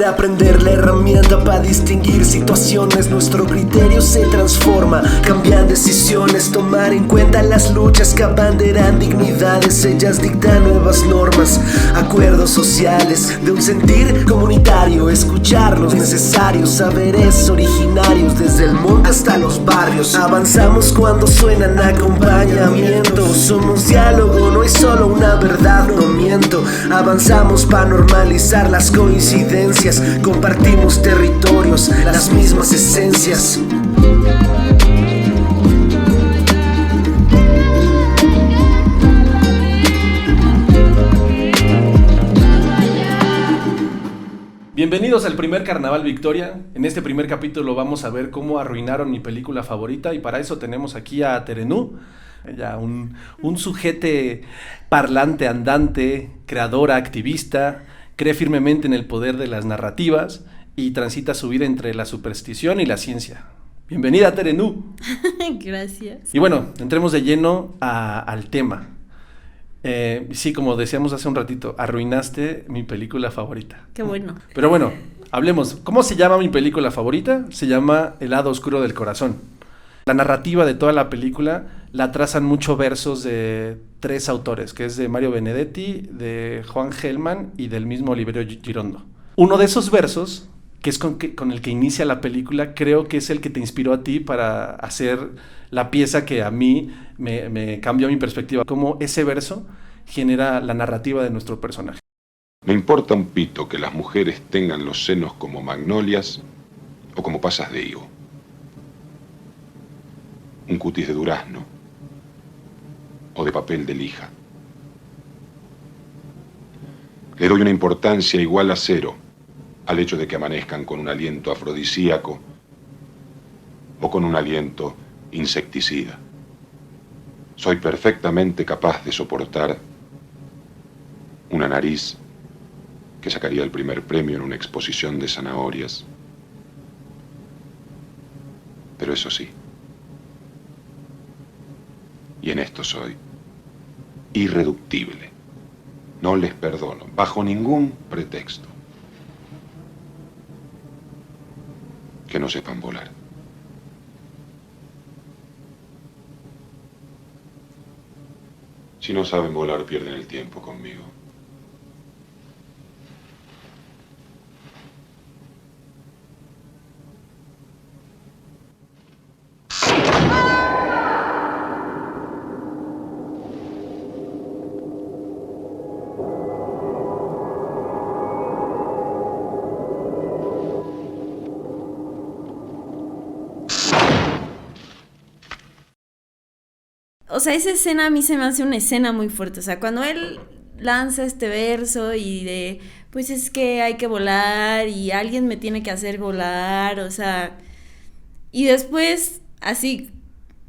reaprender la herramienta para distinguir situaciones. Nuestro criterio se transforma, cambian decisiones, tomar en cuenta las luchas que abanderan dignidades. Ellas dictan nuevas normas, acuerdos sociales de un sentir comunitario. Escuchar los necesarios saberes originarios, desde el monte hasta los barrios. Avanzamos cuando suenan acompañamiento. Somos diálogo, no es solo una verdad, no miento. Avanzamos para normalizar las coincidencias. Compartimos territorios, las mismas esencias. Bienvenidos al primer Carnaval Victoria. En este primer capítulo vamos a ver cómo arruinaron mi película favorita, y para eso tenemos aquí a Terenú, ella un sujete parlante, andante, creadora, activista, cree firmemente en el poder de las narrativas y transita su vida entre la superstición y la ciencia. Bienvenida, Terenú. Gracias. Y bueno, entremos de lleno al tema. Sí, como decíamos hace un ratito, arruinaste mi película favorita. Qué bueno. Pero bueno, hablemos. ¿Cómo se llama mi película favorita? Se llama El lado oscuro del corazón. La narrativa de toda la película la trazan muchos versos de 3 autores, que es de Mario Benedetti, de Juan Gelman y del mismo Oliverio Girondo. Uno de esos versos, que es con el que inicia la película, creo que es el que te inspiró a ti para hacer la pieza que a mí me cambió mi perspectiva. Cómo ese verso genera la narrativa de nuestro personaje. Me importa un pito que las mujeres tengan los senos como magnolias o como pasas de higo. Un cutis de durazno o de papel de lija. Le doy una importancia igual a 0 al hecho de que amanezcan con un aliento afrodisíaco o con un aliento insecticida. Soy perfectamente capaz de soportar una nariz que sacaría el primer premio en una exposición de zanahorias. Pero eso sí, y en esto soy irreductible. No les perdono, bajo ningún pretexto, que no sepan volar. Si no saben volar, pierden el tiempo conmigo. O sea, esa escena a mí se me hace una escena muy fuerte. O sea, cuando él lanza este verso y de, pues es que hay que volar y alguien me tiene que hacer volar, o sea, y después así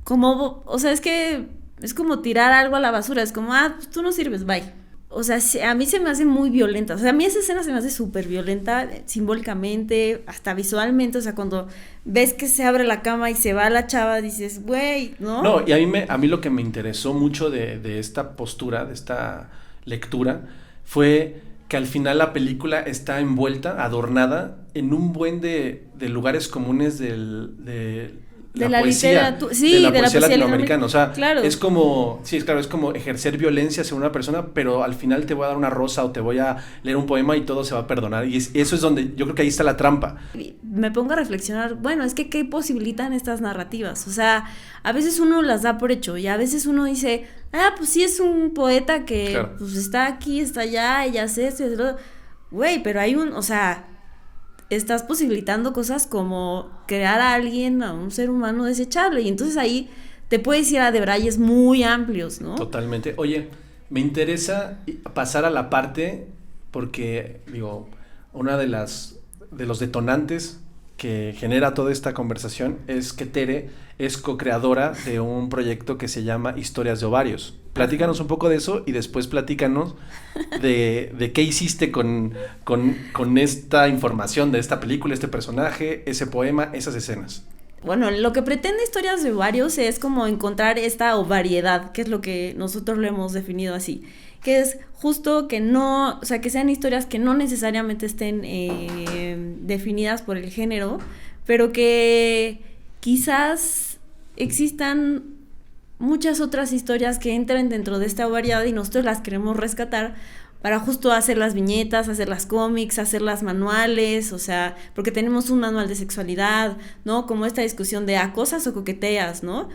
como, o sea, es que es como tirar algo a la basura, es como, pues tú no sirves, bye. O sea, a mí se me hace muy violenta. O sea, a mí esa escena se me hace súper violenta, simbólicamente, hasta visualmente. O sea, cuando ves que se abre la cama y se va la chava, dices, güey, ¿no? No, y a mí lo que me interesó mucho de esta postura, de esta lectura, fue que al final la película está envuelta, adornada, en un buen de lugares comunes de la poesía, sí, de la poesía latinoamericana. O sea, claro. es como ejercer violencia hacia una persona, pero al final te voy a dar una rosa o te voy a leer un poema y todo se va a perdonar. Y eso es donde yo creo que ahí está la trampa. Me pongo a reflexionar, bueno, es que ¿qué posibilitan estas narrativas? O sea, a veces uno las da por hecho y a veces uno dice, pues sí es un poeta que claro, pues está aquí, está allá, y ya sé esto y eso. Güey, pero hay o sea, estás posibilitando cosas como crear a alguien, a un ser humano desechable, y entonces ahí te puedes ir a debrayes muy amplios, ¿no? Totalmente. Oye, me interesa pasar a la parte, porque, digo, una de los detonantes que genera toda esta conversación es que Tere es co-creadora de un proyecto que se llama Historias de Ovarios. Platícanos un poco de eso y después platícanos de qué hiciste con esta información de esta película, este personaje, ese poema, esas escenas. Bueno, lo que pretende Historias de Ovarios es como encontrar esta ovariedad, que es lo que nosotros lo hemos definido así, que es justo que no, o sea, que sean historias que no necesariamente estén definidas por el género, pero que quizás existan muchas otras historias que entran dentro de esta variedad y nosotros las queremos rescatar para justo hacer las viñetas, hacer las cómics, hacer las manuales, o sea, porque tenemos un manual de sexualidad, ¿no? Como esta discusión de acosas o coqueteas, ¿no?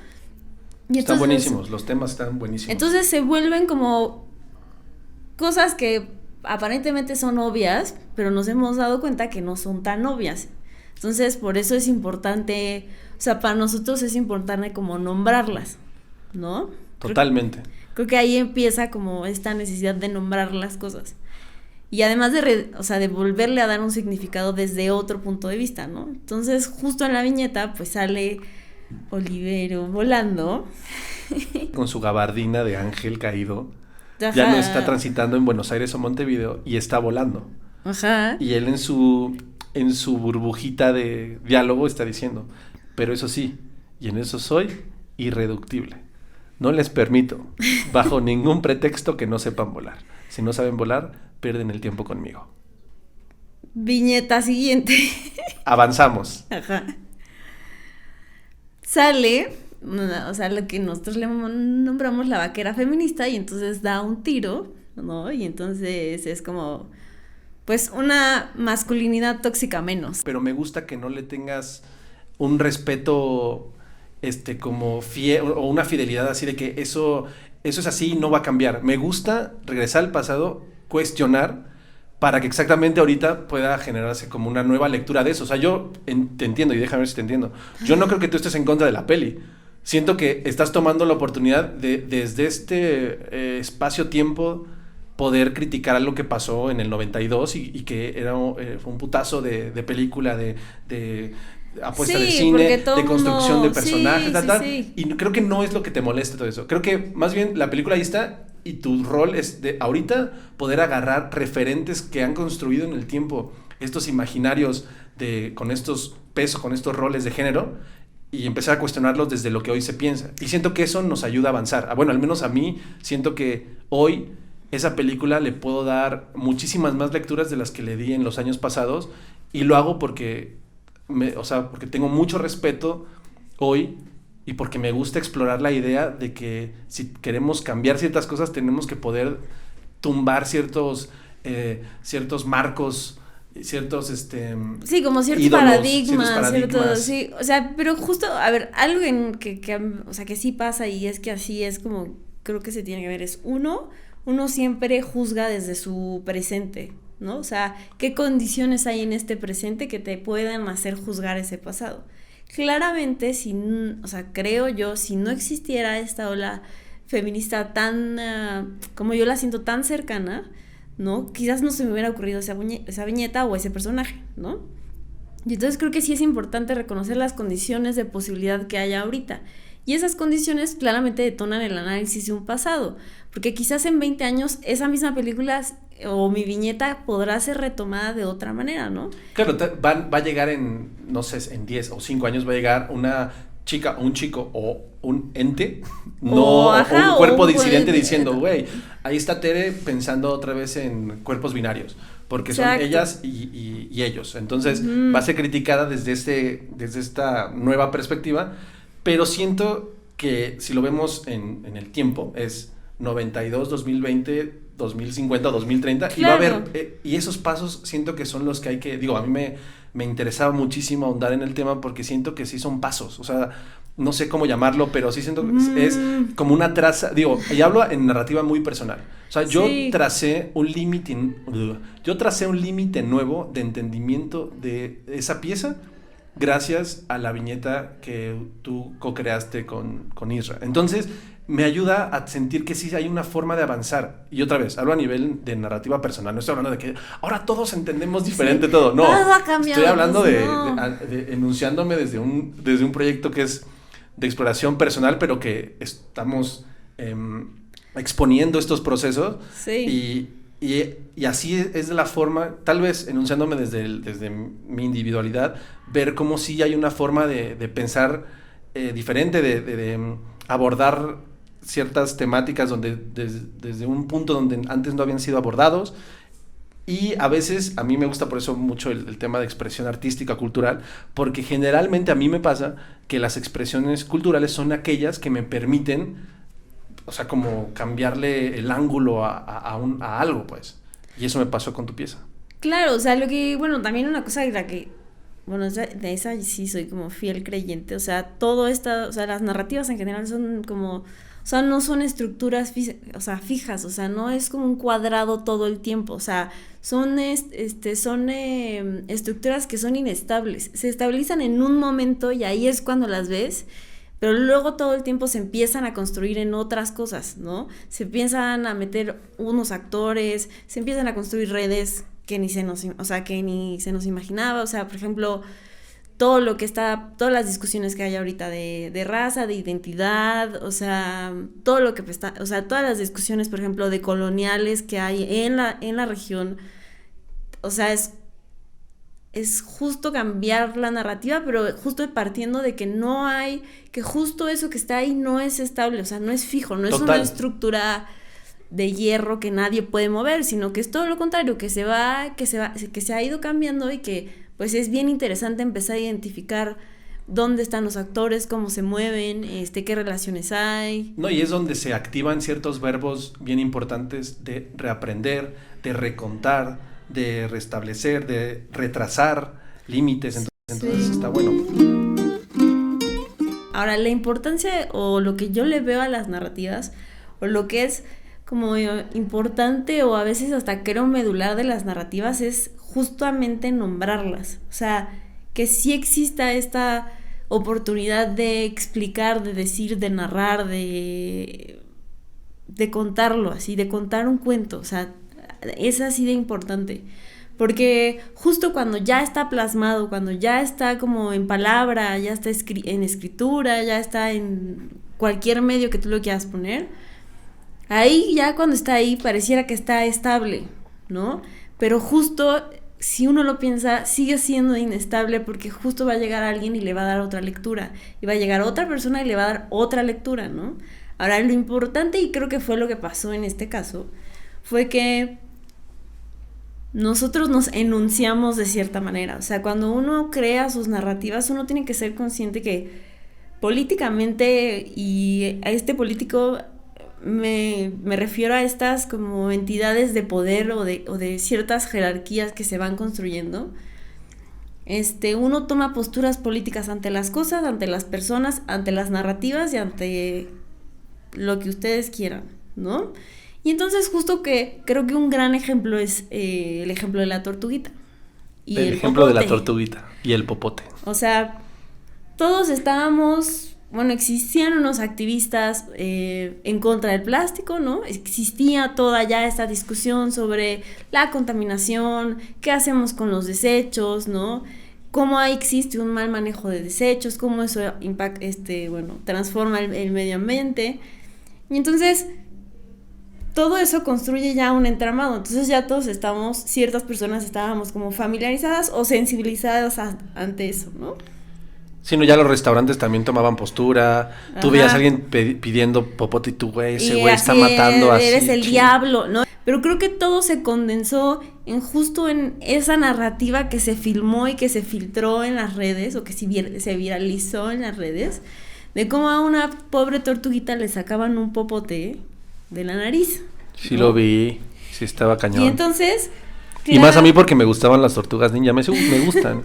Y están buenísimos, los temas están buenísimos. Entonces se vuelven como cosas que aparentemente son obvias, pero nos hemos dado cuenta que no son tan obvias. Entonces, por eso es importante, o sea, para nosotros es importante como nombrarlas, ¿no? Totalmente. Creo que ahí empieza como esta necesidad de nombrar las cosas. Y además o sea, de volverle a dar un significado desde otro punto de vista, ¿no? Entonces, justo en la viñeta, pues sale Olivero volando. Con su gabardina de ángel caído. Ajá. Ya no está transitando en Buenos Aires o Montevideo y está volando. Ajá. Y él en su burbujita de diálogo está diciendo, pero eso sí, y en eso soy irreductible. No les permito, bajo ningún pretexto, que no sepan volar. Si no saben volar, pierden el tiempo conmigo. Viñeta siguiente. Avanzamos. Ajá. Sale, o sea, lo que nosotros le nombramos la vaquera feminista, y entonces da un tiro, ¿no? Y entonces es como, pues, una masculinidad tóxica menos. Pero me gusta que no le tengas un respeto como fiel o una fidelidad así de que eso es así y no va a cambiar. Me gusta regresar al pasado, cuestionar, para que exactamente ahorita pueda generarse como una nueva lectura de eso. O sea, yo te entiendo, y déjame ver si te entiendo. Yo no creo que tú estés en contra de la peli. Siento que estás tomando la oportunidad de, desde este espacio-tiempo, poder criticar algo que pasó en el 92 y que era fue un putazo de película, de apuesta de cine, de construcción de personajes, sí. Y creo que no es lo que te moleste todo eso. Creo que más bien la película ahí está y tu rol es de ahorita poder agarrar referentes que han construido en el tiempo estos imaginarios con estos pesos, con estos roles de género, y empezar a cuestionarlos desde lo que hoy se piensa. Y siento que eso nos ayuda a avanzar. Bueno, al menos a mí siento que hoy esa película le puedo dar muchísimas más lecturas de las que le di en los años pasados, y lo hago porque porque tengo mucho respeto hoy y porque me gusta explorar la idea de que si queremos cambiar ciertas cosas tenemos que poder tumbar ciertos marcos, ciertos sí, como ciertos ídolos, paradigmas, ciertos, sí, o sea, pero justo, a ver, algo o sea, que sí pasa, y es que así es como creo que se tiene que ver, es uno siempre juzga desde su presente, ¿no? O sea, ¿qué condiciones hay en este presente que te puedan hacer juzgar ese pasado? Claramente, o sea, creo yo, si no existiera esta ola feminista tan, como yo la siento, tan cercana, ¿no? Quizás no se me hubiera ocurrido esa viñeta o ese personaje, ¿no? Y entonces creo que sí es importante reconocer las condiciones de posibilidad que hay ahorita. Y esas condiciones claramente detonan el análisis de un pasado, porque quizás en 20 años esa misma película o mi viñeta podrá ser retomada de otra manera, ¿no? Claro, va a llegar no sé, en 10 o 5 años va a llegar una chica o un chico o un ente, o un cuerpo disidente diciendo, güey, ahí está Tere pensando otra vez en cuerpos binarios, porque Exacto. son ellas y ellos. Entonces va a ser criticada desde esta nueva perspectiva, pero siento que si lo vemos en el tiempo, es 92, 2020, 2050, 2030, claro. Y va a haber, y esos pasos siento que son los que hay que, a mí me interesaba muchísimo ahondar en el tema porque siento que sí son pasos, o sea, no sé cómo llamarlo, pero sí siento que es como una traza, y hablo en narrativa muy personal, o sea, yo tracé un límite nuevo de entendimiento de esa pieza gracias a la viñeta que tú co-creaste con Isra. Entonces me ayuda a sentir que sí hay una forma de avanzar. Y otra vez, hablo a nivel de narrativa personal. No estoy hablando de que ahora todos entendemos diferente todo. No, todo ha cambiado, estoy hablando pues, de enunciándome desde un proyecto que es de exploración personal, pero que estamos exponiendo estos procesos. Sí. Y así es de la forma, tal vez enunciándome desde mi individualidad, ver cómo sí hay una forma de pensar diferente, de abordar ciertas temáticas donde desde un punto donde antes no habían sido abordados. Y a veces, a mí me gusta por eso mucho el tema de expresión artística, cultural, porque generalmente a mí me pasa que las expresiones culturales son aquellas que me permiten, o sea, como cambiarle el ángulo a algo, pues. Y eso me pasó con tu pieza. Claro, o sea, lo que, bueno, también una cosa de la que, bueno, de esa sí soy como fiel creyente, o sea, o sea, las narrativas en general son como... O sea, no son estructuras fijas, o sea, no es como un cuadrado todo el tiempo, o sea, son estructuras que son inestables, se estabilizan en un momento y ahí es cuando las ves, pero luego todo el tiempo se empiezan a construir en otras cosas, ¿no? Se empiezan a meter unos actores, se empiezan a construir redes que ni se nos imaginaba, o sea, por ejemplo... todas las discusiones que hay ahorita de raza, de identidad, o sea, todo lo que está, o sea, todas las discusiones, por ejemplo, de coloniales que hay en la región, o sea, es justo cambiar la narrativa, pero justo partiendo de que justo eso que está ahí no es estable, o sea, no es fijo, no es Total. una estructura de hierro que nadie puede mover, sino que es todo lo contrario, que se ha ido cambiando y que pues es bien interesante empezar a identificar dónde están los actores, cómo se mueven, qué relaciones hay. No, y es donde se activan ciertos verbos bien importantes de reaprender, de recontar, de restablecer, de retrasar límites, entonces Sí. está bueno. Ahora, la importancia o lo que yo le veo a las narrativas, o lo que es como importante o a veces hasta creo medular de las narrativas es justamente nombrarlas, o sea, que sí exista esta oportunidad de explicar, de decir, de narrar, de contarlo así, de contar un cuento, o sea, es así de importante, porque justo cuando ya está plasmado, cuando ya está como en palabra, ya está en escritura, ya está en cualquier medio que tú lo quieras poner, ahí ya cuando está ahí pareciera que está estable, ¿no? Pero justo si uno lo piensa sigue siendo inestable porque justo va a llegar alguien y le va a dar otra lectura y va a llegar otra persona y le va a dar otra lectura, ¿no? Ahora lo importante, y creo que fue lo que pasó en este caso, fue que nosotros nos enunciamos de cierta manera, o sea, cuando uno crea sus narrativas uno tiene que ser consciente que políticamente, y a este político me refiero a estas como entidades de poder o de ciertas jerarquías que se van construyendo, uno toma posturas políticas ante las cosas, ante las personas, ante las narrativas y ante lo que ustedes quieran, ¿no? Y entonces justo que creo que un gran ejemplo es el ejemplo de la tortuguita y El ejemplo de la tortuguita y el popote. O sea, todos estábamos, bueno, existían unos activistas en contra del plástico, ¿no? Existía toda ya esta discusión sobre la contaminación, qué hacemos con los desechos, ¿no? Cómo existe un mal manejo de desechos, cómo eso transforma el medio ambiente. Y entonces todo eso construye ya un entramado, entonces ya ciertas personas estábamos como familiarizadas o sensibilizadas ante eso, ¿no? Sino ya los restaurantes también tomaban postura. Ajá. Tú veías a alguien pidiendo popote y tú, güey, ese güey está así, matando así. eres el diablo, ¿no? Pero creo que todo se condensó justo en esa narrativa que se filmó y que se filtró en las redes, o que se viralizó en las redes, de cómo a una pobre tortuguita le sacaban un popote de la nariz. Sí, ¿no? lo vi. Sí, estaba cañón. Y entonces... Y más a mí porque me gustaban las tortugas ninja. Me gustan.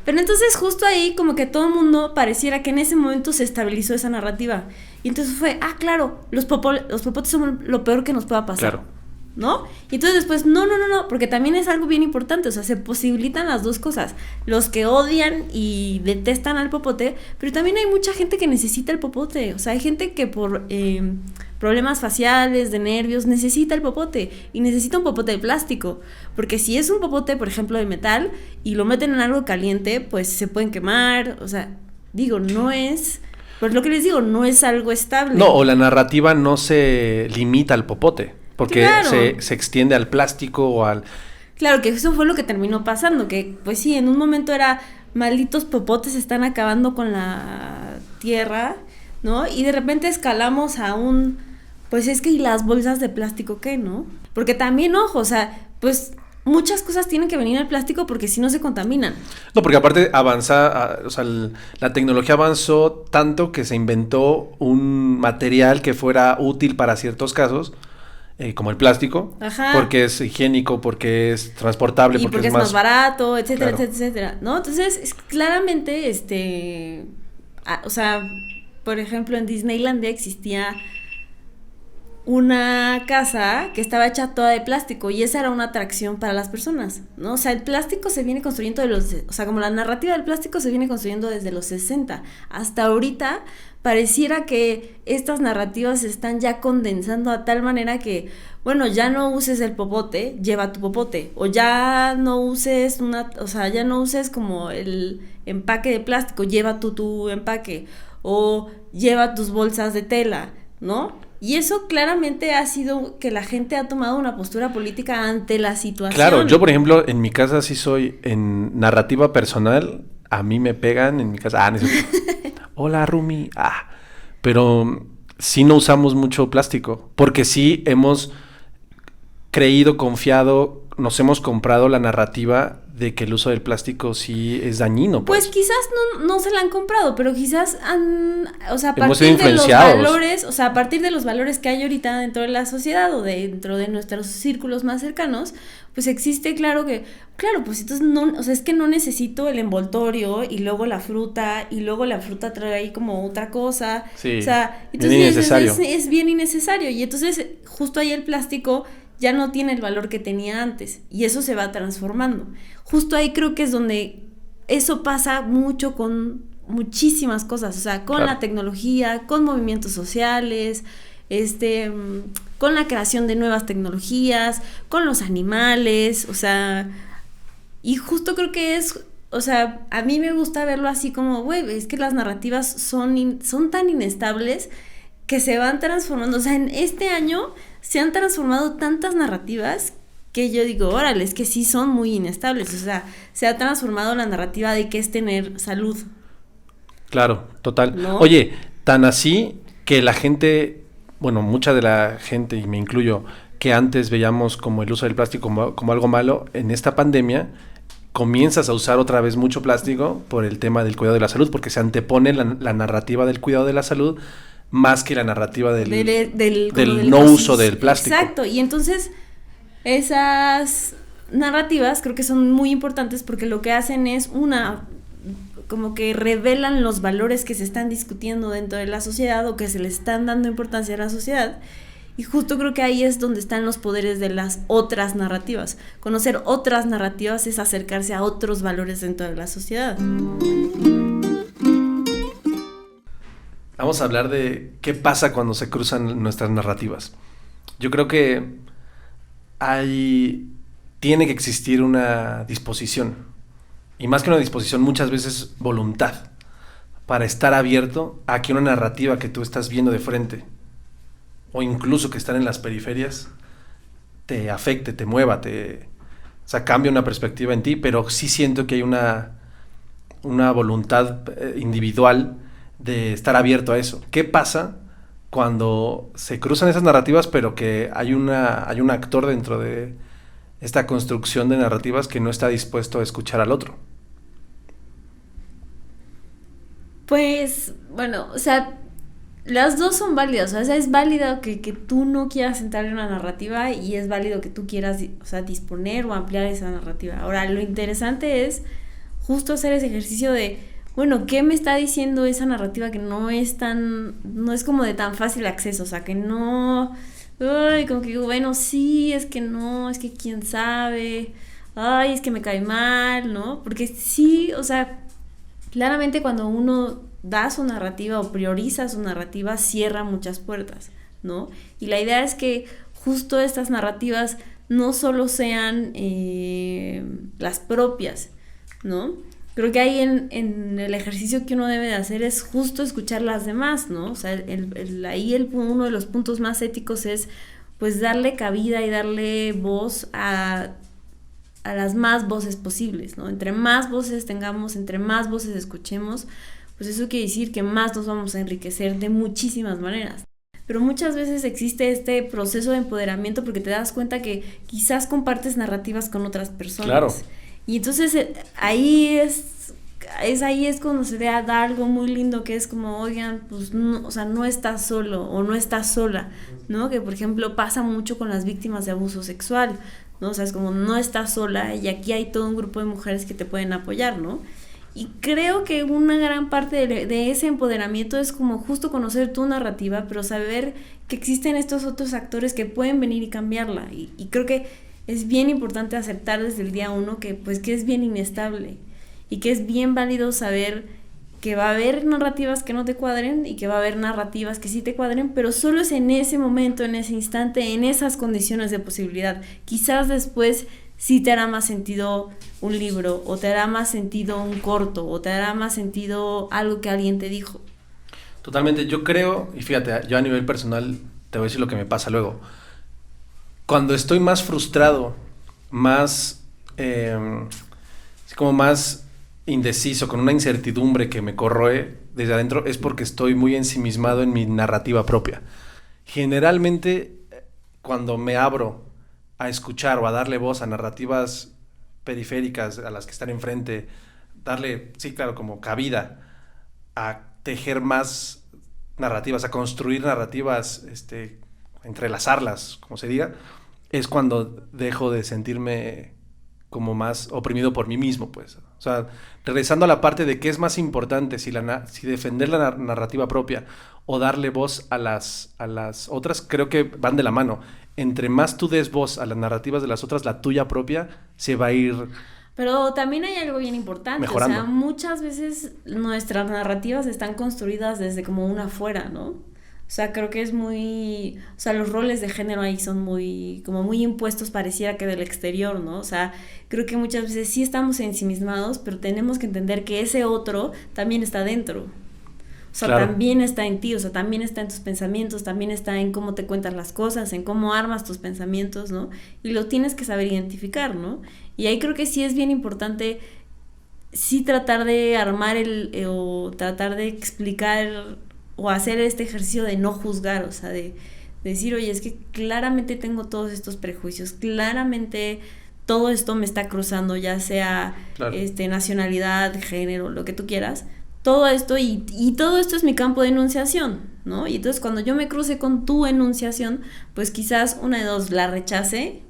Pero entonces justo ahí como que todo el mundo pareciera que en ese momento se estabilizó esa narrativa. Y entonces fue, claro, los popotes son lo peor que nos pueda pasar. Claro. ¿No? Y entonces después, no, porque también es algo bien importante, o sea, se posibilitan las dos cosas. Los que odian y detestan al popote, pero también hay mucha gente que necesita el popote. O sea, hay gente que por problemas faciales, de nervios, necesita el popote. Y necesita un popote de plástico. Porque si es un popote, por ejemplo, de metal, y lo meten en algo caliente, pues se pueden quemar. O sea, digo, no es... Pues lo que les digo, no es algo estable. No, o la narrativa no se limita al popote. Porque claro, se extiende al plástico o al... Claro, que eso fue lo que terminó pasando, que pues sí, en un momento era malditos popotes están acabando con la tierra, ¿no? Y de repente escalamos a pues es que ¿y las bolsas de plástico qué, no? Porque también, ojo, o sea, pues muchas cosas tienen que venir al plástico porque si no se contaminan. No, porque aparte o sea, la tecnología avanzó tanto que se inventó un material que fuera útil para ciertos casos, como el plástico, Ajá. porque es higiénico, porque es transportable, y porque es más barato, etcétera, etcétera, ¿no? Entonces, claramente, o sea, por ejemplo, en Disneylandia existía una casa que estaba hecha toda de plástico y esa era una atracción para las personas, ¿no? O sea, el plástico se viene construyendo o sea, como la narrativa del plástico se viene construyendo desde los 60. Hasta ahorita pareciera que estas narrativas se están ya condensando a tal manera que, bueno, ya no uses el popote, lleva tu popote, o ya no uses ya no uses como el empaque de plástico, lleva tu empaque, o lleva tus bolsas de tela, ¿no? Y eso claramente ha sido que la gente ha tomado una postura política ante la situación. Claro, yo por ejemplo en mi casa sí soy en narrativa personal, a mí me pegan en mi casa, hola Rumi, pero sí no usamos mucho plástico, porque sí hemos creído, confiado, nos hemos comprado la narrativa de que el uso del plástico sí es dañino. Pues quizás no se la han comprado, pero quizás o sea, a hemos partir sido de los influenciados. valores, o sea, a partir de los valores que hay ahorita dentro de la sociedad o dentro de nuestros círculos más cercanos, pues existe claro, pues entonces no, o sea, es que no necesito el envoltorio y luego la fruta trae ahí como otra cosa. Sí, o sea, entonces bien innecesario. Es bien innecesario y entonces justo ahí el plástico ya no tiene el valor que tenía antes y eso se va transformando. Justo ahí creo que es donde eso pasa mucho con muchísimas cosas, o sea, con la tecnología, con movimientos sociales, con la creación de nuevas tecnologías, con los animales, o sea, y justo creo que o sea, a mí me gusta verlo así como, güey, es que las narrativas son tan inestables que se van transformando, o sea, en este año se han transformado tantas narrativas que yo digo, órale, es que sí son muy inestables, o sea, se ha transformado la narrativa de qué es tener salud. Claro, total. ¿No? Oye, tan así que la gente, bueno, mucha de la gente, y me incluyo, que antes veíamos como el uso del plástico como algo malo, en esta pandemia comienzas a usar otra vez mucho plástico por el tema del cuidado de la salud, porque se antepone la narrativa del cuidado de la salud más que la narrativa del no uso del plástico. Exacto, y entonces esas narrativas creo que son muy importantes porque lo que hacen es como que revelan los valores que se están discutiendo dentro de la sociedad o que se le están dando importancia a la sociedad. Y justo creo que ahí es donde están los poderes de las otras narrativas. Conocer otras narrativas es acercarse a otros valores dentro de la sociedad. Vamos a hablar de qué pasa cuando se cruzan nuestras narrativas. Yo creo que tiene que existir una disposición, y más que una disposición, muchas veces voluntad, para estar abierto a que una narrativa que tú estás viendo de frente, o incluso que están en las periferias, te afecte, te mueva, o sea, cambia una perspectiva en ti, pero sí siento que hay una voluntad individual de estar abierto a eso. ¿Qué pasa cuando se cruzan esas narrativas, pero que hay un actor dentro de esta construcción de narrativas que no está dispuesto a escuchar al otro? Pues, bueno, o sea, las dos son válidas, o sea, es válido que tú no quieras entrar en una narrativa y es válido que tú quieras, o sea, disponer o ampliar esa narrativa. Ahora, lo interesante es justo hacer ese ejercicio de, bueno, ¿qué me está diciendo esa narrativa que no es como de tan fácil acceso? O sea, que no, como que digo, bueno, sí, es que no, es que quién sabe, ay, es que me cae mal, ¿no? Porque sí, o sea, claramente cuando uno da su narrativa o prioriza su narrativa, cierra muchas puertas, ¿no? Y la idea es que justo estas narrativas no solo sean las propias, ¿no? Creo que ahí en el ejercicio que uno debe de hacer es justo escuchar las demás, ¿no? O sea, uno de los puntos más éticos es pues darle cabida y darle voz a las más voces posibles, ¿no? Entre más voces tengamos, entre más voces escuchemos, pues eso quiere decir que más nos vamos a enriquecer de muchísimas maneras. Pero muchas veces existe este proceso de empoderamiento porque te das cuenta que quizás compartes narrativas con otras personas. Claro. Y entonces ahí es cuando se da algo muy lindo que es como, oigan, pues no, o sea, no estás solo o no estás sola, ¿no? Que por ejemplo pasa mucho con las víctimas de abuso sexual, ¿no? O sea, es como no estás sola y aquí hay todo un grupo de mujeres que te pueden apoyar, ¿no? Y creo que una gran parte de ese empoderamiento es como justo conocer tu narrativa, pero saber que existen estos otros actores que pueden venir y cambiarla. Y creo que es bien importante aceptar desde el día uno que es bien inestable y que es bien válido saber que va a haber narrativas que no te cuadren y que va a haber narrativas que sí te cuadren, pero solo es en ese momento, en ese instante, en esas condiciones de posibilidad. Quizás después sí te hará más sentido un libro, o te hará más sentido un corto, o te hará más sentido algo que alguien te dijo. Totalmente, yo creo, y fíjate, yo a nivel personal te voy a decir lo que me pasa luego. Cuando estoy más frustrado, más como más indeciso, con una incertidumbre que me corroe desde adentro, es porque estoy muy ensimismado en mi narrativa propia. Generalmente, cuando me abro a escuchar o a darle voz a narrativas periféricas a las que están enfrente, darle, sí, claro, como cabida a tejer más narrativas, a construir narrativas, entrelazarlas, como se diga, es cuando dejo de sentirme como más oprimido por mí mismo, pues. O sea, regresando a la parte de qué es más importante, si defender la narrativa propia o darle voz a las otras, creo que van de la mano. Entre más tú des voz a las narrativas de las otras, la tuya propia se va a ir... Pero también hay algo bien importante, mejorando. O sea, muchas veces nuestras narrativas están construidas desde como una afuera, ¿no? O sea, creo que es muy... O sea, los roles de género ahí son muy impuestos, pareciera que del exterior, ¿no? O sea, creo que muchas veces sí estamos ensimismados, pero tenemos que entender que ese otro también está dentro. O sea, claro, también está en ti, o sea, también está en tus pensamientos, también está en cómo te cuentas las cosas, en cómo armas tus pensamientos, ¿no? Y lo tienes que saber identificar, ¿no? Y ahí creo que sí es bien importante sí tratar de armar o tratar de explicar o hacer este ejercicio de no juzgar, o sea, de decir, oye, es que claramente tengo todos estos prejuicios, claramente todo esto me está cruzando, ya sea claro, nacionalidad, género, lo que tú quieras, todo esto y todo esto es mi campo de enunciación, ¿no? Y entonces cuando yo me cruce con tu enunciación, pues quizás una de dos la rechace,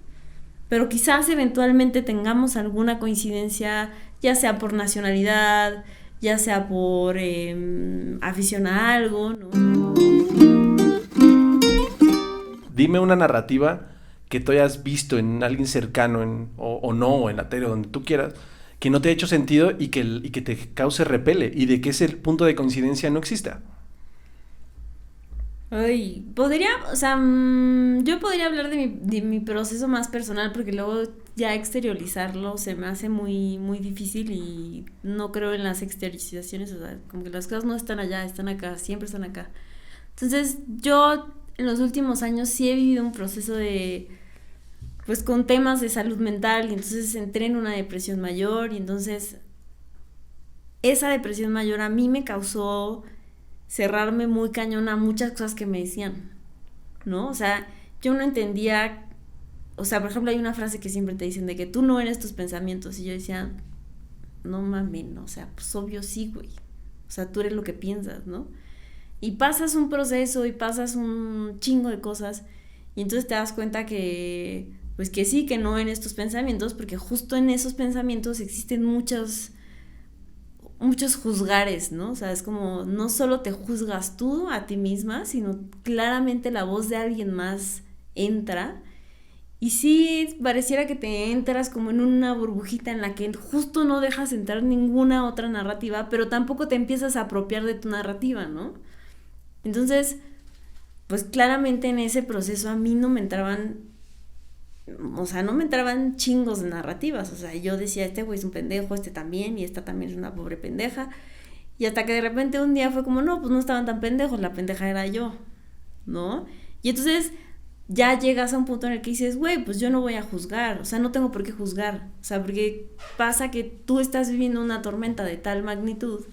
pero quizás eventualmente tengamos alguna coincidencia, ya sea por nacionalidad, ya sea por afición a algo, ¿no? Dime una narrativa que tú hayas visto en alguien cercano o no, o en la tele, donde tú quieras, que no te ha hecho sentido y que te cause repele y de que ese punto de coincidencia no exista. Ay, yo podría hablar de mi proceso más personal porque luego ya exteriorizarlo se me hace muy, muy difícil y no creo en las exteriorizaciones, o sea, como que las cosas no están allá, están acá, siempre están acá. Entonces, yo en los últimos años sí he vivido un proceso pues con temas de salud mental y entonces entré en una depresión mayor y entonces esa depresión mayor a mí me causó cerrarme muy cañón a muchas cosas que me decían, ¿no? O sea, yo no entendía, o sea, por ejemplo, hay una frase que siempre te dicen de que tú no eres tus pensamientos y yo decía, no mames, no, o sea, pues obvio sí, güey, o sea, tú eres lo que piensas, ¿no? Y pasas un proceso y pasas un chingo de cosas y entonces te das cuenta que, pues que sí, que no eres tus pensamientos porque justo en esos pensamientos existen muchos juzgares, ¿no? O sea, es como no solo te juzgas tú a ti misma, sino claramente la voz de alguien más entra y sí pareciera que te entras como en una burbujita en la que justo no dejas entrar ninguna otra narrativa, pero tampoco te empiezas a apropiar de tu narrativa, ¿no? Entonces, pues claramente en ese proceso a mí no me entraban chingos de narrativas, o sea, yo decía, este güey es un pendejo, este también, y esta también es una pobre pendeja, y hasta que de repente un día fue como, no, pues no estaban tan pendejos, la pendeja era yo, ¿no? Y entonces ya llegas a un punto en el que dices, güey, pues yo no voy a juzgar, o sea, no tengo por qué juzgar, o sea, porque pasa que tú estás viviendo una tormenta de tal magnitud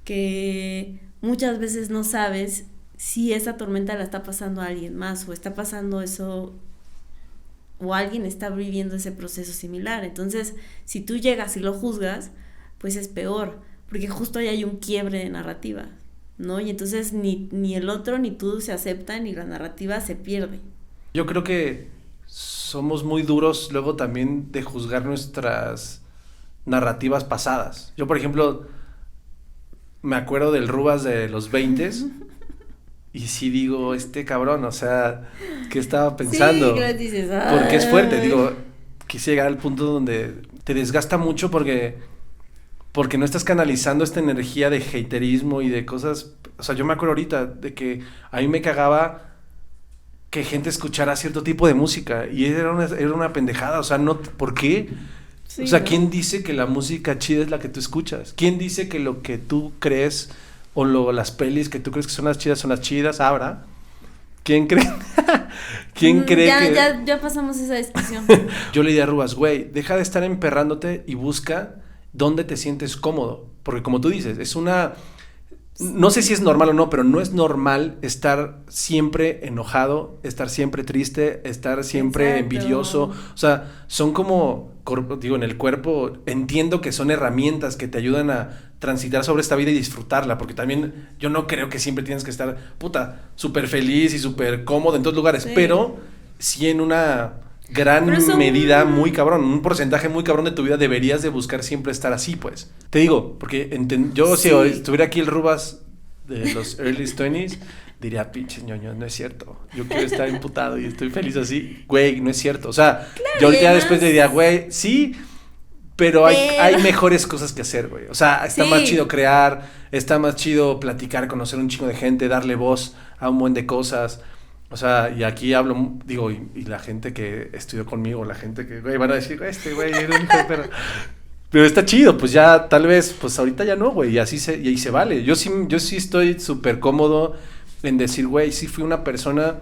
que muchas veces no sabes si esa tormenta la está pasando a alguien más o está pasando eso o alguien está viviendo ese proceso similar. Entonces, si tú llegas y lo juzgas, pues es peor, porque justo ahí hay un quiebre de narrativa, ¿no? Y entonces ni el otro ni tú se aceptan y la narrativa se pierde. Yo creo que somos muy duros luego también de juzgar nuestras narrativas pasadas. Yo, por ejemplo, me acuerdo del Rubas de los 20s y sí digo, cabrón, o sea, ¿qué estaba pensando? Sí, ¿qué dices? Porque es fuerte, digo, quise llegar al punto donde te desgasta mucho porque no estás canalizando esta energía de haterismo y de cosas. O sea, yo me acuerdo ahorita de que a mí me cagaba que gente escuchara cierto tipo de música y era una pendejada, o sea, no, ¿por qué? Sí, o sea, ¿no? ¿Quién dice que la música chida es la que tú escuchas? ¿Quién dice que lo que tú crees o las pelis que tú crees que son las chidas? ¿Habrá? ¿Quién cree? ¿Quién cree que...? Ya pasamos esa discusión. Yo le di a Rubas, güey, deja de estar emperrándote y busca dónde te sientes cómodo, porque como tú dices, no sé si es normal o no, pero no es normal estar siempre enojado, estar siempre triste, estar siempre envidioso. O sea, son como, en el cuerpo, entiendo que son herramientas que te ayudan a transitar sobre esta vida y disfrutarla, porque también yo no creo que siempre tienes que estar, súper feliz y súper cómodo en todos lugares, pero sí en una gran medida muy cabrón, un porcentaje muy cabrón de tu vida deberías de buscar siempre estar así, pues. Te digo, porque yo si estuviera aquí el Rubas de los early 20s, diría, pinches ñoños, no es cierto. Yo quiero estar imputado y estoy feliz así. Güey, no es cierto. O sea, claro, yo ahorita después diría, güey, sí, pero hay mejores cosas que hacer, güey. O sea, está más chido crear, está más chido platicar, conocer un chingo de gente, darle voz a un buen de cosas. O sea, y aquí hablo, digo, y la gente que estudió conmigo, la gente que, güey, van a decir, güey, era un hijo de perra. Pero está chido, pues ya, tal vez, pues ahorita ya no, güey, y ahí se vale. Yo sí estoy súper cómodo en decir, güey, sí fui una persona,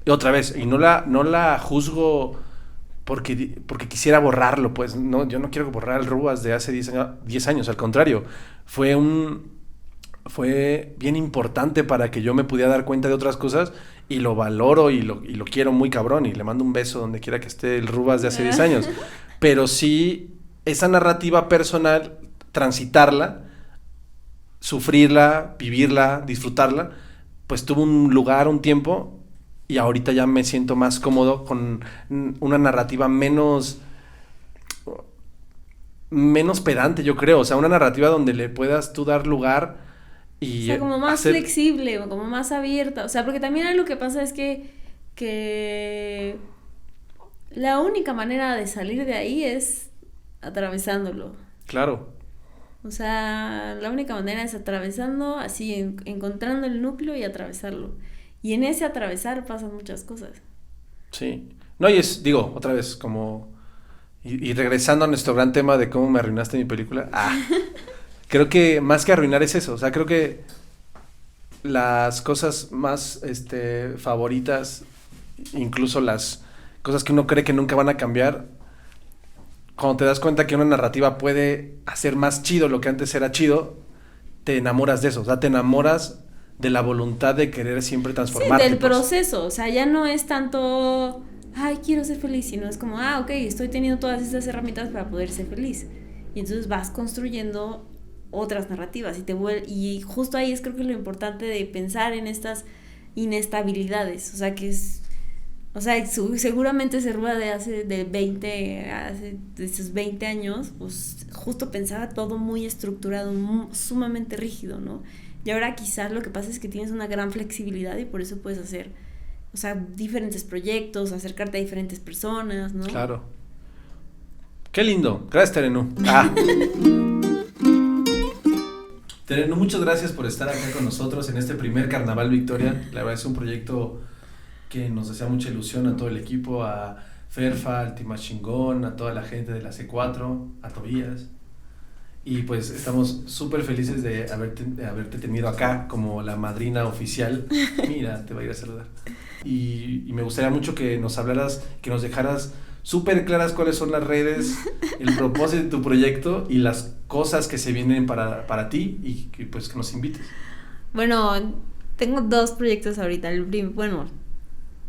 y otra vez, y no la juzgo porque quisiera borrarlo, pues, no, yo no quiero borrar el Rubas de hace 10 años, al contrario, fue bien importante para que yo me pudiera dar cuenta de otras cosas y lo valoro y lo quiero muy cabrón y le mando un beso donde quiera que esté el Rubas de hace 10 años. Pero sí, esa narrativa personal, transitarla, sufrirla, vivirla, disfrutarla, pues tuvo un lugar, un tiempo, y ahorita ya me siento más cómodo con una narrativa menos pedante, yo creo. O sea, una narrativa donde le puedas tú dar lugar y... O sea, como más flexible, como más abierta. O sea, porque también lo que pasa es que la única manera de salir de ahí es atravesándolo. Claro. O sea, la única manera es atravesando, así, encontrando el núcleo y atravesarlo. Y en ese atravesar pasan muchas cosas. Sí. No, y otra vez, como... Y regresando a nuestro gran tema de cómo me arruinaste mi película. Creo que más que arruinar es eso. O sea, creo que las cosas más favoritas, incluso las cosas que uno cree que nunca van a cambiar, cuando te das cuenta que una narrativa puede hacer más chido lo que antes era chido, te enamoras de eso. O sea, te enamoras de la voluntad de querer siempre transformarte. Sí, del proceso. O sea, ya no es tanto, ay, quiero ser feliz, sino es como, ok, estoy teniendo todas estas herramientas para poder ser feliz. Y entonces vas construyendo otras narrativas y justo ahí es creo que lo importante de pensar en estas inestabilidades. O sea, seguramente ese Rubas de esos 20 años, pues justo pensaba todo muy estructurado, sumamente rígido, ¿no? Y ahora quizás lo que pasa es que tienes una gran flexibilidad y por eso puedes hacer, o sea, diferentes proyectos, acercarte a diferentes personas, ¿no? Claro. Qué lindo. Gracias, Terenu. Terenu, muchas gracias por estar acá con nosotros en este primer Carnaval Victoria. La verdad es un proyecto que nos hacía mucha ilusión a todo el equipo, a Ferfa, al Timachingón, a toda la gente de la C4, a Tobías. Y pues estamos súper felices de haberte tenido acá como la madrina oficial. Mira, te va a ir a saludar. Y me gustaría mucho que nos hablaras, que nos dejaras súper claras cuáles son las redes, el propósito de tu proyecto y las cosas que se vienen para ti y que, pues, que nos invites. Bueno, tengo 2 proyectos ahorita. Bueno,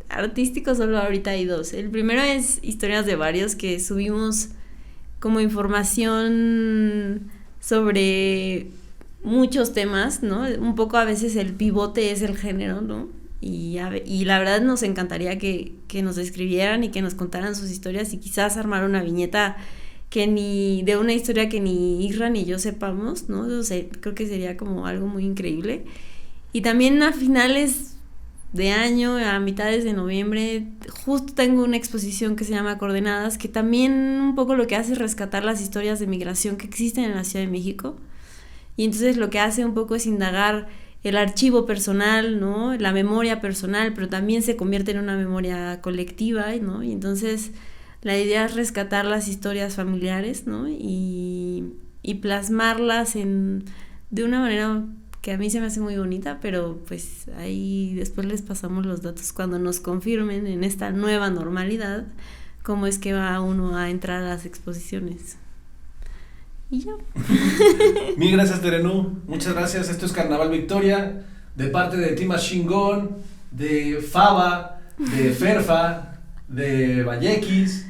artísticos solo ahorita hay 2. El primero es Historias de Varios, que subimos como información sobre muchos temas, ¿no? Un poco a veces el pivote es el género, ¿no? Y la verdad nos encantaría que nos escribieran y que nos contaran sus historias y quizás armar una viñeta de una historia que ni Isra ni yo sepamos, ¿no? O sea, creo que sería como algo muy increíble. Y también a finales de año, a mitades de noviembre, justo tengo una exposición que se llama Coordenadas, que también un poco lo que hace es rescatar las historias de migración que existen en la Ciudad de México. Y entonces lo que hace un poco es indagar el archivo personal, ¿no? La memoria personal, pero también se convierte en una memoria colectiva, ¿no? Y entonces la idea es rescatar las historias familiares, ¿no? Y plasmarlas de una manera que a mí se me hace muy bonita, pero pues ahí después les pasamos los datos cuando nos confirmen en esta nueva normalidad cómo es que va uno a entrar a las exposiciones. Y ya. Mil gracias, Terenú. Muchas gracias. Esto es Carnaval Victoria, de parte de Tima Chingón, de Faba, de Ferfa, de Vallequis.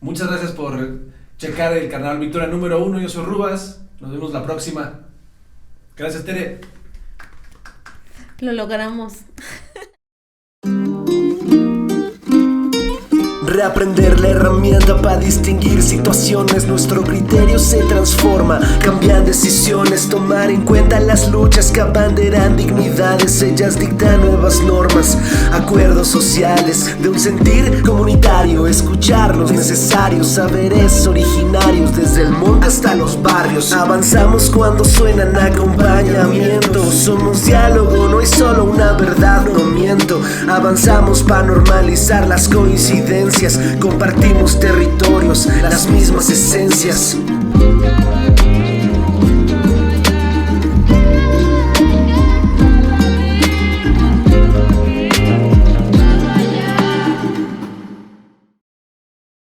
Muchas gracias por checar el Carnaval Victoria número 1. Yo soy Rubas. Nos vemos la próxima. Gracias, Tere. Lo logramos. Reaprender la herramienta para distinguir situaciones. Nuestro criterio se transforma, cambian decisiones. Tomar en cuenta las luchas que abanderan dignidades. Ellas dictan nuevas normas, acuerdos sociales de un sentir comunitario. Escuchar los necesarios saberes originarios, desde el monte hasta los barrios. Avanzamos cuando suenan acompañamiento. Somos diálogo, no es solo una verdad, no miento. Avanzamos para normalizar las coincidencias. Compartimos territorios, las mismas esencias.